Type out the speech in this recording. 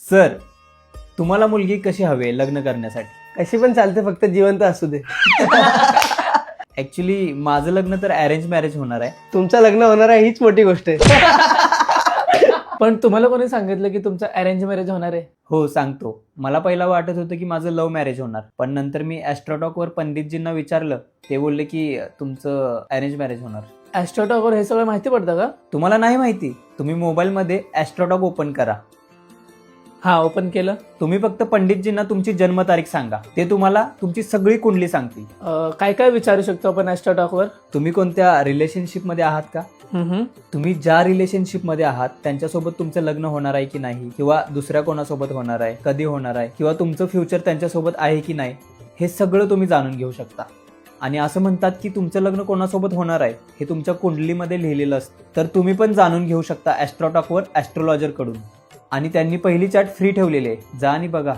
Sir, तुम्हाला मुलगी कशी हवी आहे लग्न करण्यासाठी? कशी पण चालते, फक्त जिवंत असू दे. ऍक्च्युली माझं लग्न तर अरेंज मॅरेज होणार आहे. तुमचं लग्न होणार आहे हीच मोठी गोष्ट आहे. पण तुम्हाला कोणी सांगितलं की तुमचं अरेंज मॅरेज होणार आहे? हो, सांगतो. मला पहिला वाटत होतं की माझं लव्ह मॅरेज होणार, पण नंतर मी ॲस्ट्रोटॉकवर पंडितजींना विचारलं. ते बोलले की तुमचं अरेंज मॅरेज होणार. ॲस्ट्रोटॉकवर हे सगळं माहिती पडतं का? तुम्हाला नाही माहिती? तुम्ही मोबाईलमध्ये ॲस्ट्रोटॉक ओपन करा. हा, ओपन केलं. तुम्ही फक्त पंडितजींना तुमची जन्मतारीख सांगा, ते तुम्हाला तुमची सगळी कुंडली सांगतील. काय काय विचारू शकतो आपण ॲस्ट्रोटॉकवर? तुम्ही कोणत्या रिलेशनशिपमध्ये आहात का? तुम्ही ज्या रिलेशनशिपमध्ये आहात त्यांच्यासोबत तुमचं लग्न होणार आहे की नाही, किंवा दुसऱ्या कोणासोबत होणार आहे, कधी होणार आहे, किंवा तुमचं फ्युचर त्यांच्यासोबत आहे की नाही, हे सगळं तुम्ही जाणून घेऊ शकता. आणि असं म्हणतात की तुमचं लग्न कोणासोबत होणार आहे हे तुमच्या कुंडलीमध्ये लिहिलेलं असतं. तर तुम्ही पण जाणून घेऊ शकता ॲस्ट्रोटॉकवर ॲस्ट्रोलॉजर कडून. आणि त्यांनी पहिली चॅट फ्री ठेवलेली आहे, जा आणि बघा.